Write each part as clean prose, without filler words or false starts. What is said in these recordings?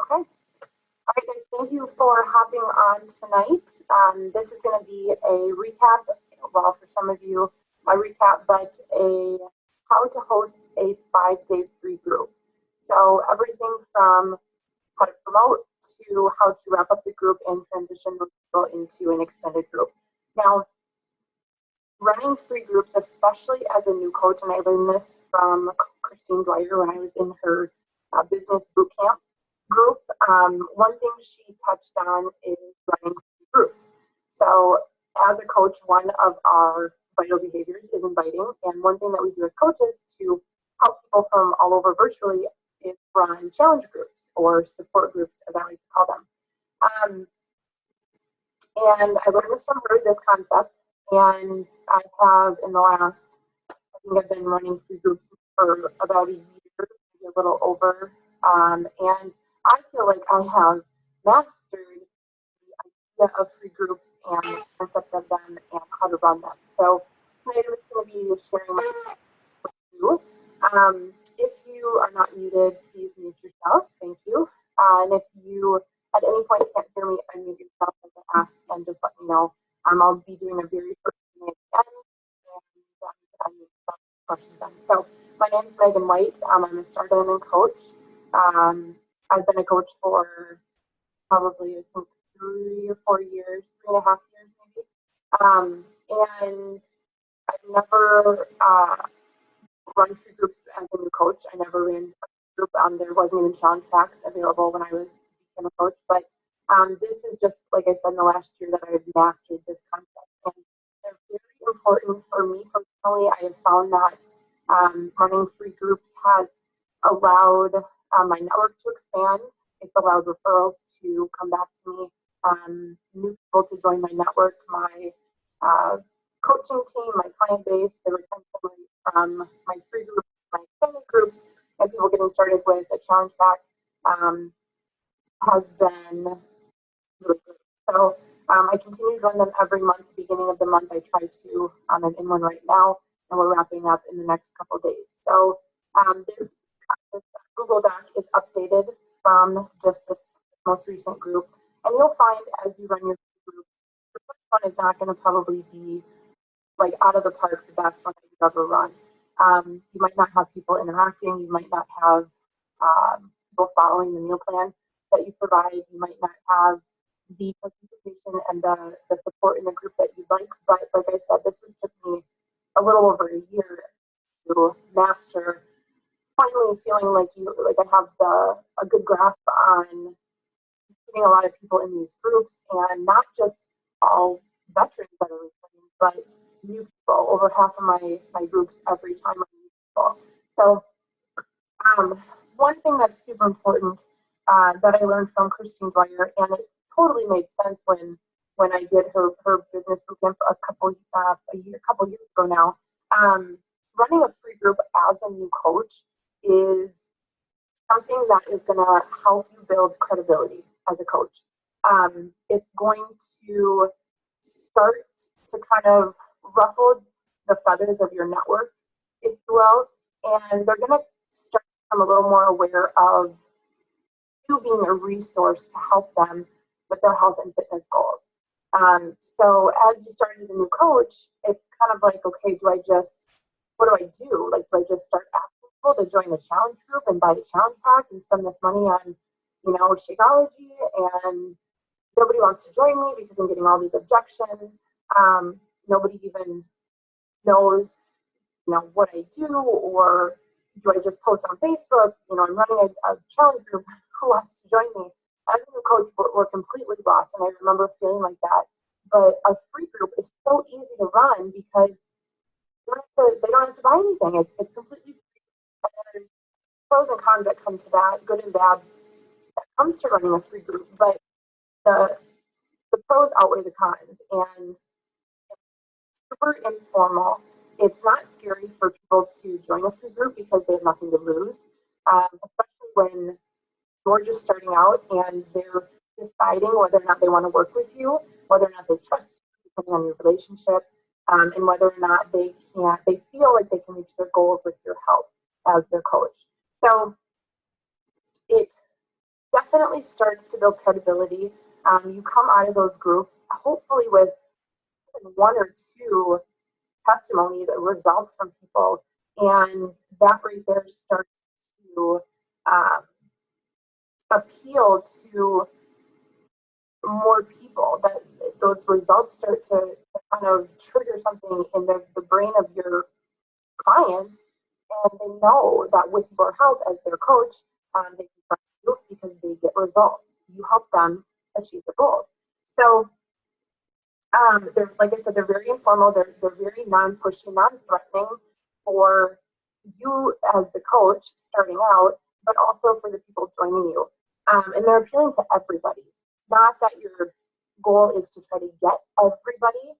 Okay. All right, guys, thank you for hopping on tonight. This is going to be a recap, well, for some of you, my recap, but a how to host a 5-day free group. So everything from how to promote to how to wrap up the group and transition people into an extended group. Now, running free groups, especially as a new coach, and I learned this from Christine Dwyer when I was in her business boot camp group. One thing she touched on is running free groups. So as a coach, one of our vital behaviors is inviting, and one thing that we do as coaches to help people from all over virtually is run challenge groups or support groups, as I like to call them. And I learned this from her, this concept, and I have in the last, I think I've been running free groups for about a year, maybe a little over, and I feel like I have mastered the idea of free groups and the concept of them and how to run them. So tonight I'm just going to be sharing my with you. If you are not muted, please mute yourself. Thank you. And if you at any point can't hear me, unmute yourself and ask and just let me know. I'll be doing a very first thing again and unmute questions then. So my name is Megan White. I'm a Star Diamond coach. I've been a coach for probably I think 3 or 4 years, 3.5 years maybe. And I've never run free groups as a new coach. I never ran a group. There wasn't even challenge packs available when I became a coach. But this is just, like I said, in the last year that I've mastered this concept. And they're very important for me personally. I have found that running free groups has allowed my network to expand. It's allowed referrals to come back to me, new people to join my network, my coaching team, my client base, the retention rate from my free groups, my extended groups, and people getting started with a challenge pack has been really good. So I continue to run them every month. Beginning of the month, I try to. I'm in one right now, and we're wrapping up in the next couple of days. So this Google Doc is updated from just this most recent group, and you'll find as you run your group, the first one is not going to probably be like out of the park, the best one that you've ever run. You might not have people interacting. You might not have people following the meal plan that you provide. You might not have the participation and the support in the group that you'd like. But like I said, this has took me a little over a year to master. Finally, feeling like I have a good grasp on getting a lot of people in these groups, and not just all veterans that are returning, but new people. Over half of my groups every time I meet people. So one thing that's super important that I learned from Christine Dwyer, and it totally made sense when I did her business bootcamp a couple years ago now. Running a free group as a new coach is something that is going to help you build credibility as a coach. It's going to start to kind of ruffle the feathers of your network, if you will, and they're going to start to become a little more aware of you being a resource to help them with their health and fitness goals. So as you start as a new coach, it's kind of like, okay, what do I do? Like, do I just start asking people to join the challenge group and buy the challenge pack and spend this money on, Shakeology, and nobody wants to join me because I'm getting all these objections. Nobody even knows, what I do, or do I just post on Facebook? I'm running a challenge group. Who wants to join me? As a new coach, we're completely lost, and I remember feeling like that. But a free group is so easy to run because they don't have to buy anything. It's completely free. There's pros and cons that come to that, good and bad, that comes to running a free group. But the pros outweigh the cons, and it's super informal. It's not scary for people to join a free group because they have nothing to lose, especially when you're just starting out and they're deciding whether or not they want to work with you, whether or not they trust you, depending on your relationship, and whether or not they feel like they can reach their goals with your help as their coach. So it definitely starts to build credibility. You come out of those groups hopefully with one or two testimonies or results from people, and that right there starts to um, appeal to more people. That those results start to kind of trigger something in the brain of your clients, and they know that with your help as their coach, they can trust you because they get results. You help them achieve their goals. So they're, like I said, they're very informal. They're very non-pushy, non-threatening for you as the coach starting out, but also for the people joining you. And they're appealing to everybody. Not that your goal is to try to get everybody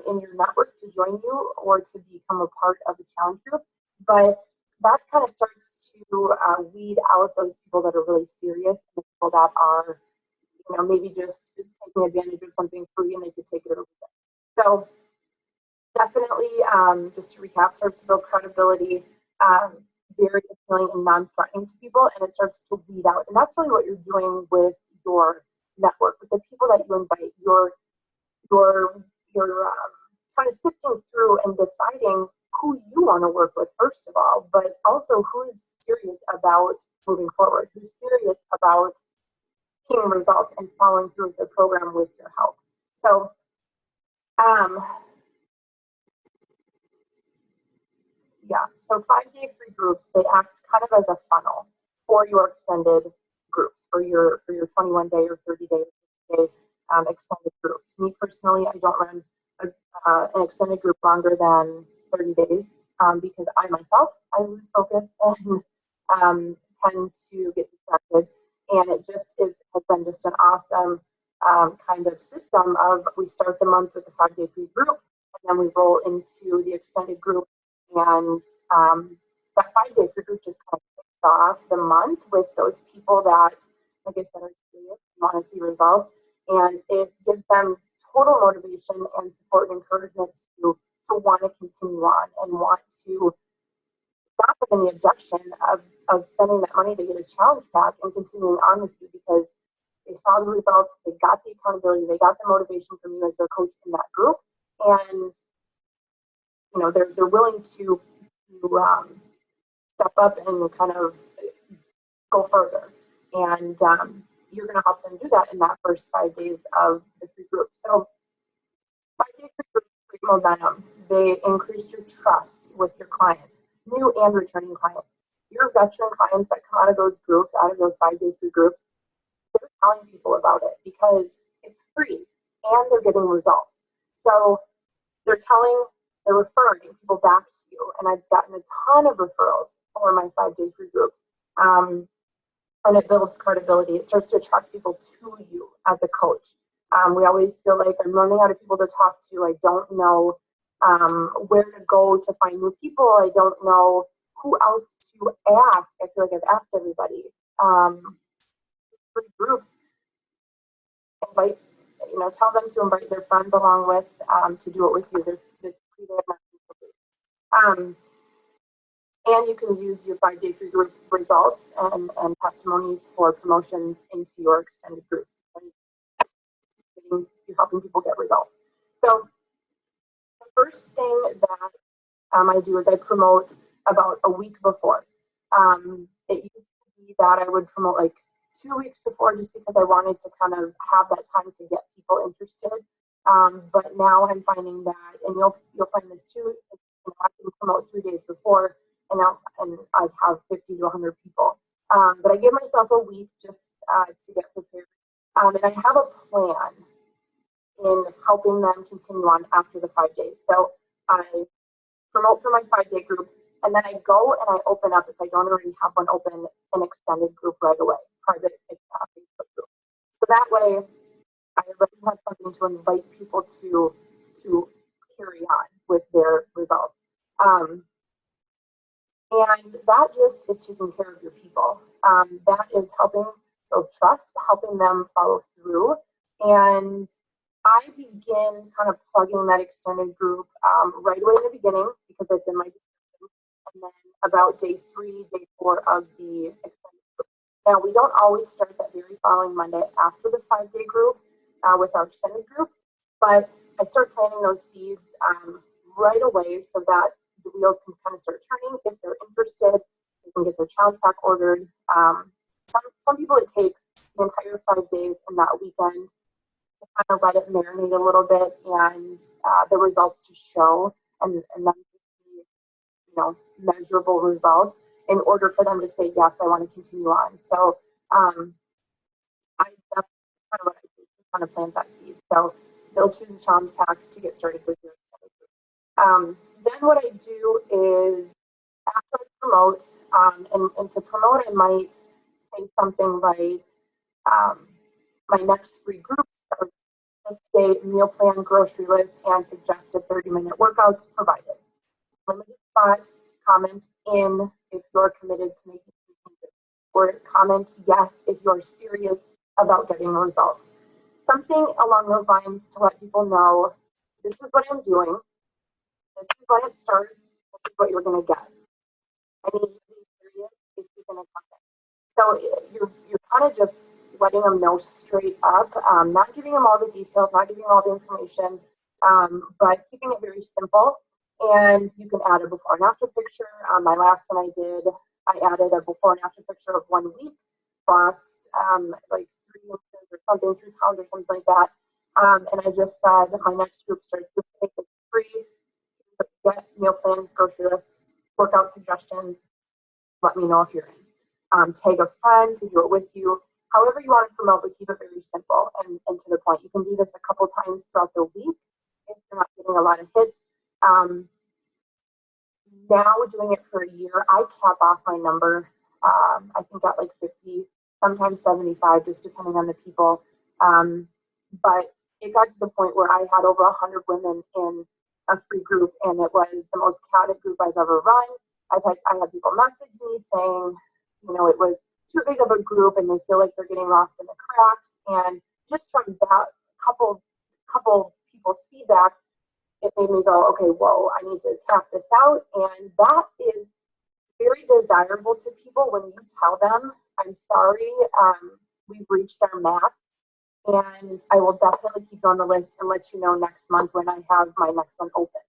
in your network to join you or to become a part of the challenge group, but that kind of starts to weed out those people that are really serious, and the people that are, maybe just taking advantage of something free and they could take it or leave it. So definitely, just to recap, starts to build credibility, very appealing and non-threatening to people, and it starts to weed out. And that's really what you're doing with your network, with the people that you invite. You're kind of sifting through and deciding who you want to work with, first of all, but also who's serious about moving forward, who's serious about seeing results and following through with the program with your help. So, so 5-day free groups, they act kind of as a funnel for your extended groups, for your 21-day or 30-day extended groups. Me personally, I don't run an extended group longer than 30 days because I myself, I lose focus and tend to get distracted. And it just has been just an awesome kind of system of, we start the month with the 5-day free group, and then we roll into the extended group, and that 5-day free group just kind of kicks off the month with those people that, like I said, are serious and want to see results, and it gives them total motivation and support and encouragement to want to continue on and want to not have any objection of spending that money to get a challenge pack and continuing on with you, because they saw the results, they got the accountability, they got the motivation from you as their coach in that group, and they're willing to step up and kind of go further. And you're going to help them do that in that first 5 days of the free group. So 5-day free group create momentum. They increase your trust with your clients, new and returning clients. Your veteran clients that come out of those groups, out of those 5-day free groups, they're telling people about it because it's free and they're getting results. So they're referring people back to you. And I've gotten a ton of referrals for my 5-day free groups. And it builds credibility. It starts to attract people to you as a coach. We always feel like I'm running out of people to talk to. I don't know where to go to find new people. I don't know who else to ask. I feel like I've asked everybody. Free groups, tell them to invite their friends along with to do it with you. It's free. They have nothing to lose. And you can use your 5-day free group results and testimonies for promotions into your extended group. You're helping people get results. So the first thing that I do is I promote about a week before. It used to be that I would promote like 2 weeks before, just because I wanted to kind of have that time to get people interested. But now I'm finding that, and you'll find this too, I can promote 3 days before, and I'd have 50 to 100 people. But I give myself a week just to get prepared. And I have a plan in helping them continue on after the 5 days. So I promote for my 5-day group, and then I go and I open up, if I don't already have one open, an extended group right away, private Facebook group. So that way I already have something to invite people to carry on with their results. And that just is taking care of your people. That is helping build trust, helping them follow through. And I begin kind of plugging that extended group right away in the beginning, because it's in my description. And then about day 3, day 4 of the extended group. Now, we don't always start that very following Monday after the 5-day group with our extended group, but I start planting those seeds right away so that the wheels can kind of start turning. If they're interested, they can get their challenge pack ordered. Some people, it takes the entire 5 days and that weekend to kind of let it marinate a little bit and the results to show, and then measurable results in order for them to say, yes, I want to continue on. So that's kind of what I do to kind of plant that seed. So they'll choose a challenge pack to get started with your extended group. Then what I do is after I promote, and to promote, I might say something like, my next free group starts this day, meal plan, grocery list, and suggested 30-minute workouts provided. Limited spots, comment in if you're committed to making changes, or comment yes if you're serious about getting results. Something along those lines to let people know, this is what I'm doing, this is when it starts, this is what you're going to get. I need you to be serious if you're going to come in. So you're kind of just letting them know straight up, not giving them all the details, not giving them all the information, but keeping it very simple. And you can add a before and after picture. My last one I added a before and after picture of 1 week, lost like 3 inches or something, 3 pounds or something like that. And I just said my next group starts this week. It's free. Get meal plan, grocery list, workout suggestions. Let me know if you're in. Tag a friend to do it with you. However you want to promote, but keep it very simple and to the point. You can do this a couple times throughout the week if you're not getting a lot of hits. Now doing it for a year, I cap off my number. I think at like 50, sometimes 75, just depending on the people. But it got to the point where I had over 100 women in a free group, and it was the most counted group I've ever run. I had people message me saying, it was too big of a group and they feel like they're getting lost in the cracks. And just from that couple people's feedback, it made me go, okay, whoa, I need to cap this out. And that is very desirable to people when you tell them, I'm sorry, we've reached our max, and I will definitely keep you on the list and let you know next month when I have my next one open.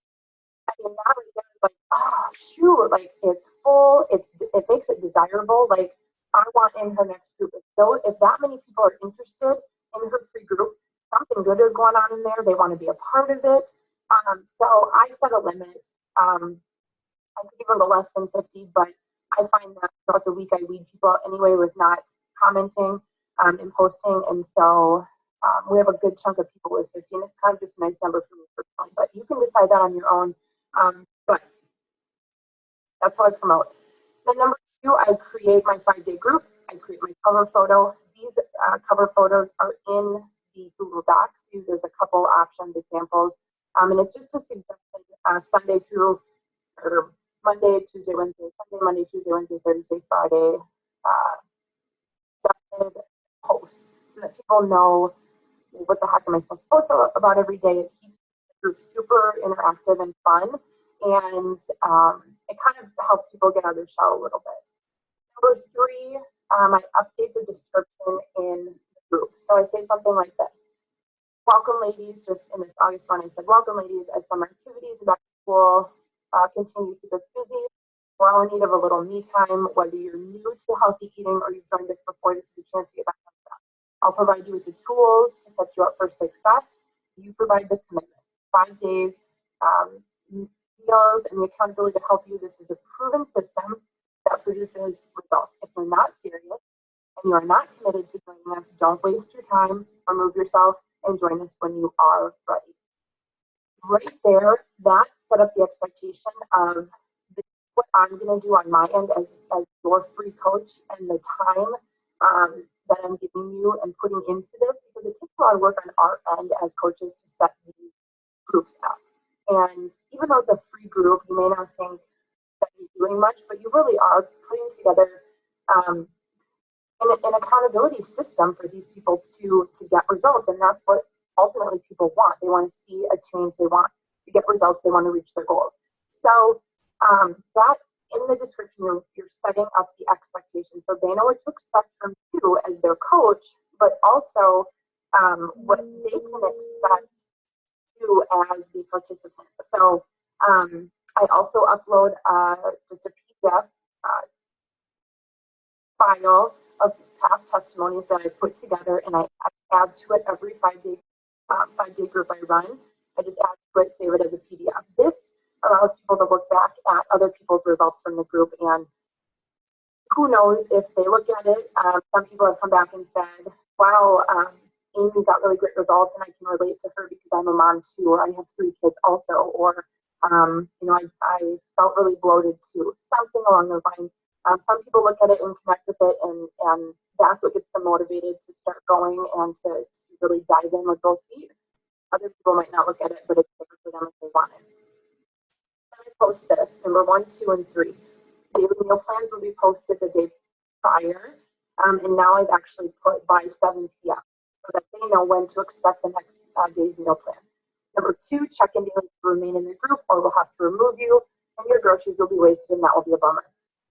I mean, that right there is like, oh, shoot, like it's full, it makes it desirable. Like, I want in her next group. So if that many people are interested in her free group, something good is going on in there. They want to be a part of it. So I set a limit. I could even go less than 50, but I find that throughout the week I weed people out anyway with not commenting and posting. And so we have a good chunk of people with 50, and it's kind of just a nice number for me personally. But you can decide that on your own. But that's how I promote. Then number 2, I create my 5-day group. I create my cover photo. These cover photos are in the Google Docs. There's a couple options, examples. And it's just a suggested Sunday through, or Monday, Tuesday, Wednesday, Sunday, Monday, Tuesday, Wednesday, Thursday, Friday, suggested posts so that people know what the heck am I supposed to post about every day. It keeps the group super interactive and fun, and it kind of helps people get out of their shell a little bit. Number 3, I update the description in the group. So I say something like this. Welcome, ladies. Just in this August one, I said, welcome, ladies, as summer activities back to school continue to keep us busy. We're all in need of a little me time. Whether you're new to healthy eating or you've joined us before, this is a chance to get back on track. I'll provide you with the tools to set you up for success. You provide the commitment. 5 days, meals, and the accountability to help you. This is a proven system that produces results. If you're not serious and you are not committed to joining us, don't waste your time. Remove yourself and join us when you are ready. Right there, that set up the expectation of what I'm going to do on my end as your free coach, and the time that I'm giving you and putting into this, because it takes a lot of work on our end as coaches to set these groups up. And even though it's a free group, you may not think that you're doing much, but you really are putting together an accountability system for these people to get results. And that's what ultimately people want. They want to see a change. They want to get results. They want to reach their goals. So that in the description, you're setting up the expectations so they know what to expect from you as their coach, but also what they can expect you as the participant. So I also upload just a PDF file of past testimonies that I put together, and I add to it every 5-day group I run. I just add to it, save it as a PDF. This allows people to look back at other people's results from the group, and who knows if they look at it. Some people have come back and said, wow, Amy got really great results and I can relate to her because I'm a mom too, or I have 3 kids also, or I felt really bloated too, something along those lines. Some people look at it and connect with it, and that's what gets them motivated to start going and to really dive in with both feet. Other people might not look at it, but it's there for them if they want it. Let me post this, number 1, 2, and 3. Daily meal plans will be posted the day prior, and now I've actually put by 7 p.m. so that they know when to expect the next day's meal plan. Number 2, check in daily to remain in the group, or we'll have to remove you, and your groceries will be wasted, and that will be a bummer.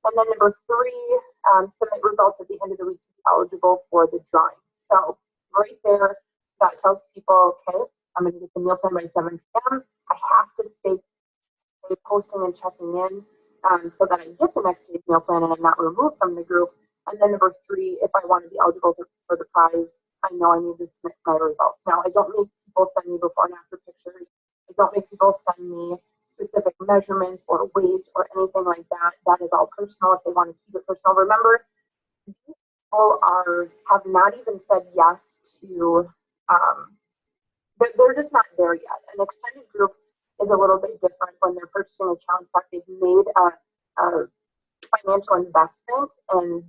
And then number 3, submit results at the end of the week to be eligible for the drawing. So right there, that tells people, okay, I'm going to get the meal plan by 7 p.m. I have to stay posting and checking in so that I get the next day's meal plan and I'm not removed from the group. And then number 3, if I want to be eligible for the prize, I know I need to submit my results. Now, I don't make people send me before and after pictures. I don't make people send me specific measurements or weight or anything like that. That is all personal if they want to keep it personal. Remember, people have not even said yes to, they're just not there yet. An extended group is a little bit different when they're purchasing a challenge pack. They've made a financial investment and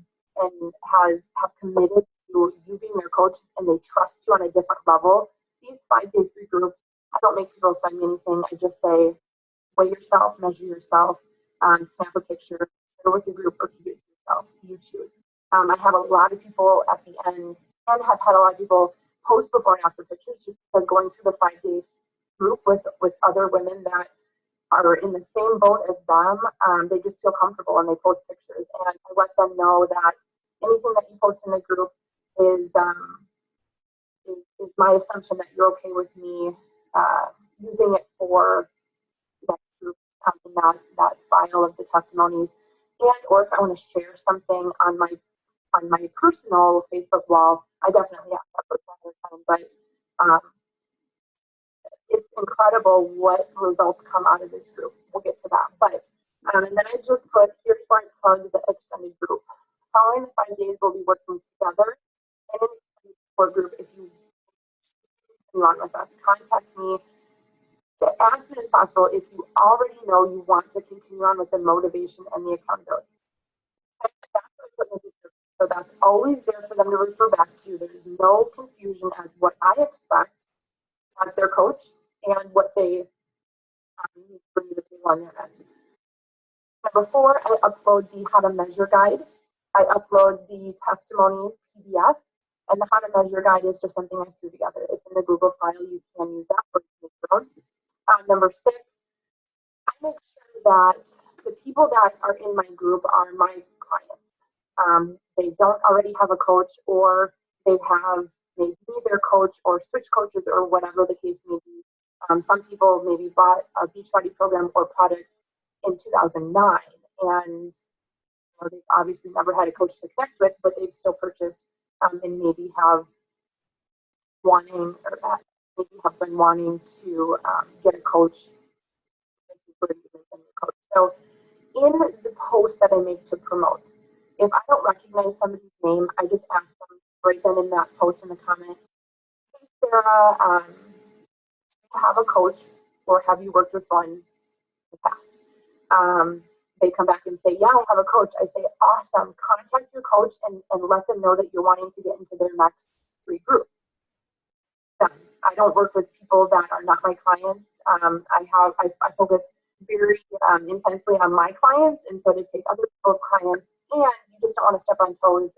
have committed to you being their coach, and they trust you on a different level. These 5-day free groups, I don't make people send me anything. I just say, weigh yourself, measure yourself, snap a picture, share with the group, or keep it to yourself. You choose. I have a lot of people at the end, and have had a lot of people post before and after pictures, just because going through the 5-day group with other women that are in the same boat as them, they just feel comfortable and they post pictures. And I let them know that anything that you post in the group is my assumption that you're okay with me using it for next group in that file of the testimonies. And or if I want to share something on my personal Facebook wall, I definitely have that for time. But it's incredible what results come out of this group. We'll get to that. But and then I just put, here's where I plug the extended group. Following the 5 days, we'll be working together in an extended support group. If you run with us, contact me as soon as possible if you already know you want to continue on with the motivation and the accountability. That's what I put in the description. So that's always there for them to refer back to. There's no confusion as what I expect as their coach and what they need to bring to the table on their end. Number 4, I upload the how to measure guide. I upload the testimony PDF, and the how to measure guide is just something I threw together. It's in the Google file. You can use that or make your own. Number 6, I make sure that the people that are in my group are my clients. They don't already have a coach, or they have maybe their coach or switch coaches or whatever the case may be. Some people maybe bought a Beachbody program or product in 2009, and they've obviously never had a coach to connect with, but they've still purchased and maybe have been wanting to get a coach. So in the post that I make to promote, if I don't recognize somebody's name, I just ask them right then in that post in the comment, hey Sarah, do you have a coach, or have you worked with one in the past? They come back and say, yeah, I have a coach. I say, awesome, contact your coach and let them know that you're wanting to get into their next free group. I don't work with people that are not my clients. I focus very intensely on my clients, and so to take other people's clients, and you just don't want to step on toes.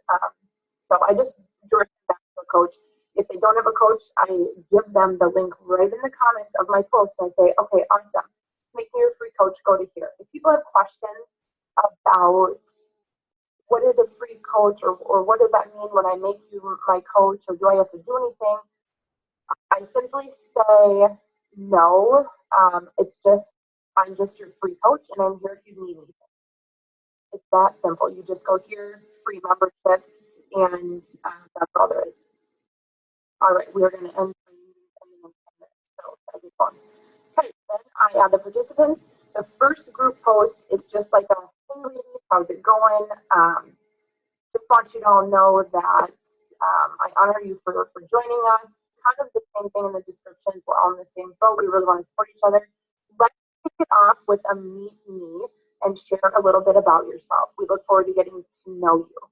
So I just direct them back to a coach. If they don't have a coach, I give them the link right in the comments of my post, and I say, okay, awesome, make me your free coach, go to here. If people have questions, about what is a free coach, or what does that mean when I make you my coach, or do I have to do anything? I simply say no. It's just, I'm just your free coach and I'm here if you need anything. It's that simple. You just go here, free membership, and that's all there is. All right, we are going to end the meeting in 10 minutes, so that'll be fun. Okay, then I add the participants. The first group post is just like a, hey ladies, how's it going? Just want you to all know that I honor you for joining us. Kind of the same thing in the descriptions. We're all in the same boat. We really want to support each other. Let's kick it off with a meet me and share a little bit about yourself. We look forward to getting to know you.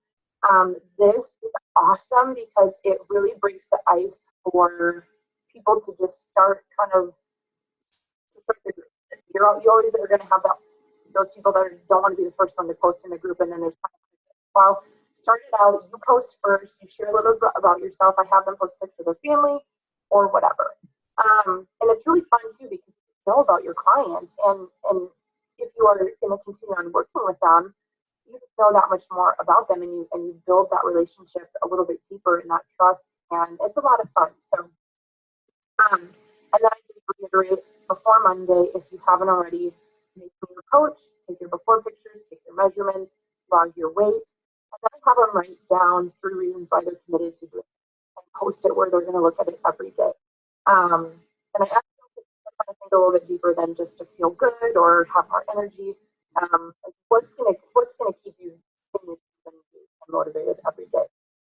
This is awesome because it really breaks the ice for people to just start kind of, you always are going to have those people that don't want to be the first one to post in the group, and then there's kind of, well, start it out, you post first, you share a little bit about yourself. I have them post pictures of their family or whatever. And it's really fun too because you know about your clients, and if you are going to continue on working with them, you just know that much more about them, and you build that relationship a little bit deeper in that trust, and it's a lot of fun. So and then I just reiterate, before Monday, if you haven't already, make me your coach, take your before pictures, take your measurements, log your weight, and then have them write down 3 reasons why they're committed to doing it, and post it where they're going to look at it every day. And I ask them to kind of think a little bit deeper than just to feel good or have more energy. What's gonna keep you motivated every day?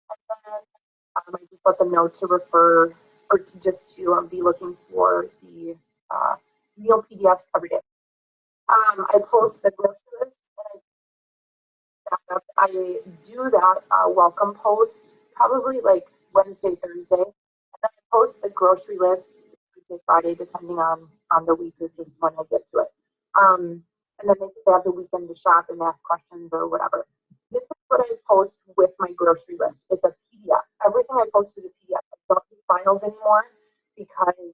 And then I just let them know to refer, or to just to be looking for the meal PDFs every day. I post the grocery list, and I do that welcome post probably like Wednesday, Thursday, and then I post the grocery list Thursday, Friday, depending on the week or just when I get to it. And then they have the weekend to shop and ask questions or whatever. This is what I post with my grocery list. It's a PDF. Everything I post is a PDF. I don't do files anymore because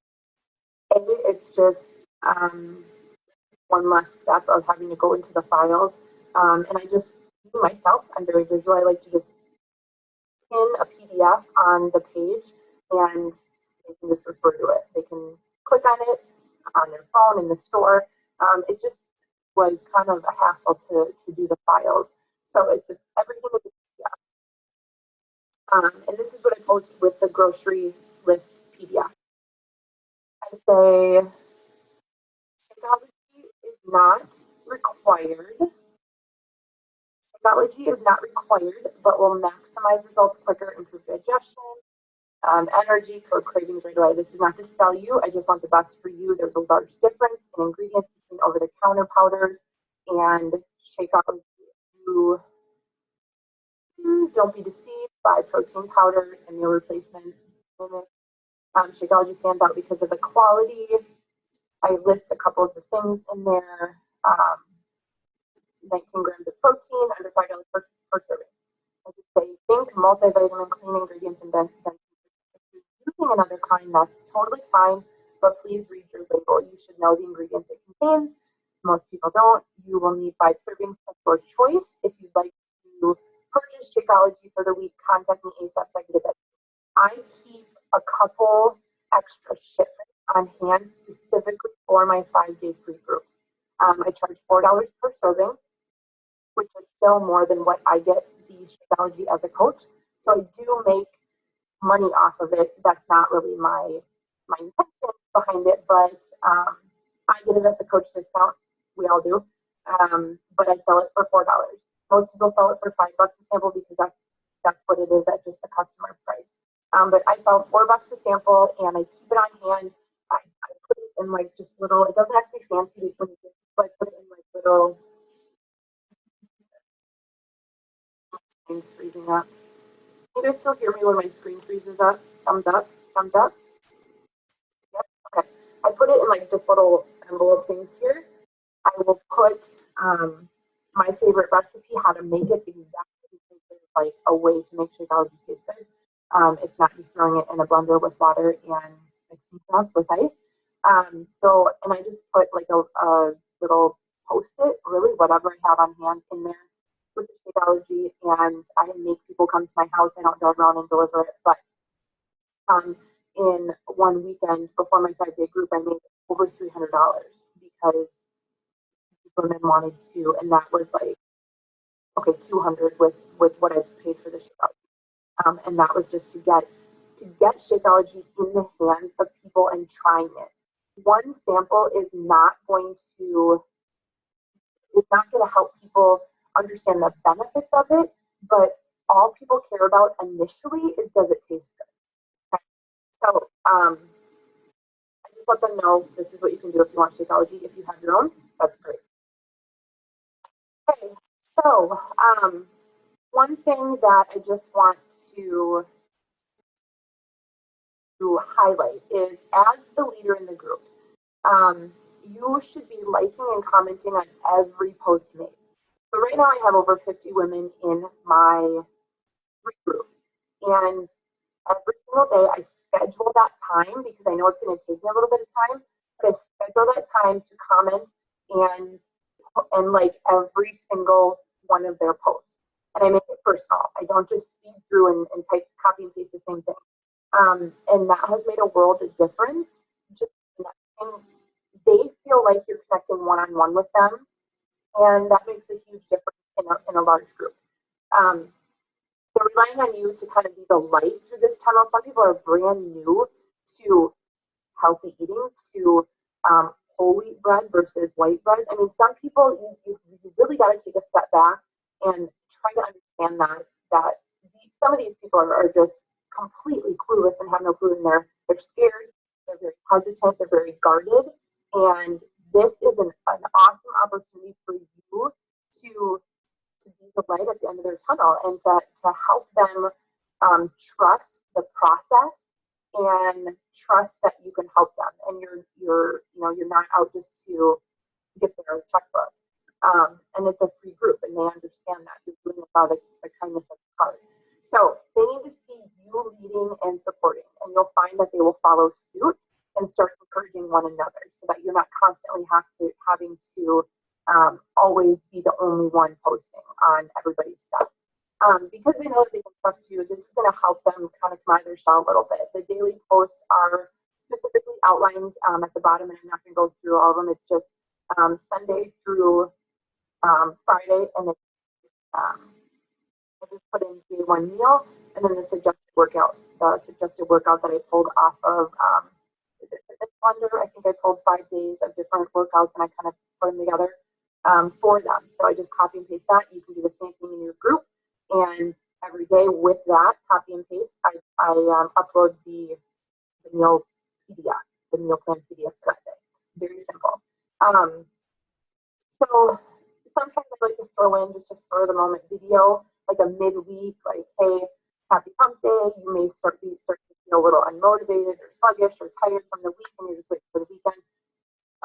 it's just one less step of having to go into the files. And I just, myself, I'm very visual. I like to just pin a PDF on the page and they can just refer to it. They can click on it on their phone in the store. It just was kind of a hassle to do the files. So it's everything is a PDF. And this is what I post with the grocery list PDF. I say, Shakeology is not required. Shakeology is not required, but will maximize results quicker, improve digestion, energy, curb cravings right away. This is not to sell you. I just want the best for you. There's a large difference in ingredients between over-the-counter powders and Shakeology. You don't be deceived by protein powder and meal replacement. Shakeology stands out because of the quality. I list a couple of the things in there. 19 grams of protein, under $5 per serving. I just say, think multivitamin, clean ingredients, and dense. If you're using another kind, that's totally fine, but please read your label. You should know the ingredients it contains. Most people don't. You will need 5 servings of your choice. If you'd like to purchase Shakeology for the week, contact me ASAP so I can get that. I keep a couple extra shipments on hand specifically for my 5-day free groups. I charge $4 per serving, which is still more than what I get the Shakeology as a coach. So I do make money off of it. That's not really my intention behind it, but I get it at the coach discount. We all do. But I sell it for $4. Most people sell it for $5 a sample because that's what it is at just the customer price. But I sell $4 a sample and I keep it on hand. I put it in like just little, it doesn't have to be fancy when you get it, but I put it in like little, screen's freezing up. Can you guys still hear me when my screen freezes up? Thumbs up, thumbs up. Yep, okay. I put it in like just little envelope things here. I will put my favorite recipe, how to make it exactly, because there's like a way to make Shakeology taste good. It's not just throwing it in a blender with water and mixing it up with ice. And I just put like a little post it, really whatever I have on hand in there with the Shakeology, and I make people come to my house. I don't drive around and deliver it, but in one weekend before my 5-day group, I made over $300 because women wanted to, and that was like, okay, 200 with what I paid for the Shakeology. And that was just to get Shakeology in the hands of people and trying it. One sample is not going to help people understand the benefits of it, but all people care about initially is, does it taste good? Okay. So I just let them know this is what you can do if you want Shakeology. If you have your own, that's great. Okay, so one thing that I just want to highlight is, as the leader in the group, you should be liking and commenting on every post made. So right now I have over 50 women in my group, and every single day I schedule that time because I know it's going to take me a little bit of time, but I schedule that time to comment and like every single one of their posts. And I make it personal. I don't just speed through and type, copy and paste the same thing. And that has made a world of difference. Just connecting, they feel like you're connecting one-on-one with them, and that makes a huge difference in a large group. They're relying on you to kind of be the light through this tunnel. Some people are brand new to healthy eating, to whole wheat bread versus white bread. I mean, some people, you really got to take a step back and try to understand that some of these people are just completely clueless and have no clue, and they're scared, they're very hesitant, they're very guarded, and this is an awesome opportunity for you to be the light at the end of their tunnel, and to help them trust the process and trust that you can help them, and you're not out just to get their checkbook. And it's a free group, and they understand that you're doing it out of the kindness of the heart. So they need to see you leading and supporting, and you'll find that they will follow suit and start encouraging one another, so that you're not constantly having to always be the only one posting on everybody's stuff. Because they know that they can trust you, this is going to help them kind of come out of their shell a little bit. The daily posts are specifically outlined at the bottom, and I'm not going to go through all of them. It's just Sunday through Friday, and it's I just put in day one meal, and then the suggested workout that I pulled off of is it Fitness Blender? I think I pulled 5 days of different workouts, and I kind of put them together for them. So I just copy and paste that. You can do the same thing in your group, and every day with that copy and paste, I upload the meal PDF, the meal plan PDF for that day. Very simple. So sometimes I like to throw in just a spur of the moment video, like a midweek, like, hey, happy hump day. You may start to feel a little unmotivated or sluggish or tired from the week, and you're just waiting for the weekend.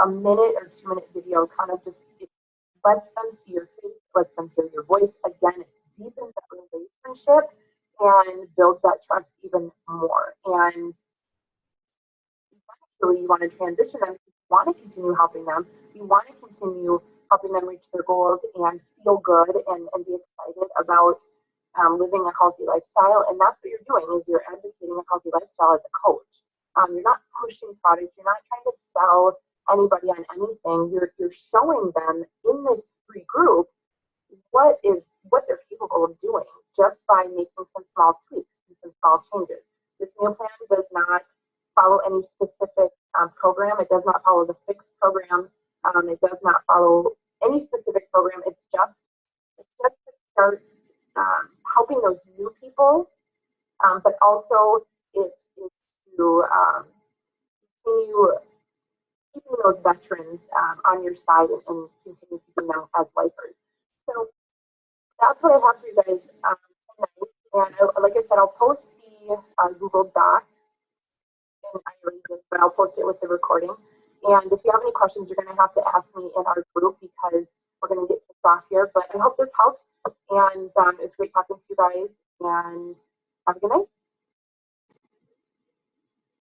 A minute or 2 minute video kind of just, it lets them see your face, lets them hear your voice. Again, it deepens that relationship and builds that trust even more. And eventually you want to transition them. You want to continue helping them. You want to continue helping them reach their goals and feel good and be excited about living a healthy lifestyle. And that's what you're doing, is you're advocating a healthy lifestyle as a coach. You're not pushing product. You're not trying to sell anybody on anything. You're showing them in this free group what they're capable of doing just by making some small tweaks and some small changes. This meal plan does not follow any specific program. It does not follow the fixed program. It does not follow any specific program. It's just to start helping those new people, but also it's to continue keeping those veterans on your side and continue keeping them as lifers. So that's what I have for you guys tonight. And like I said, I'll post the Google Doc, and I already did, but I'll post it with the recording. And if you have any questions, you're going to have to ask me in our group, because we're going to get kicked off here. But I hope this helps. And it's great talking to you guys. And have a good night.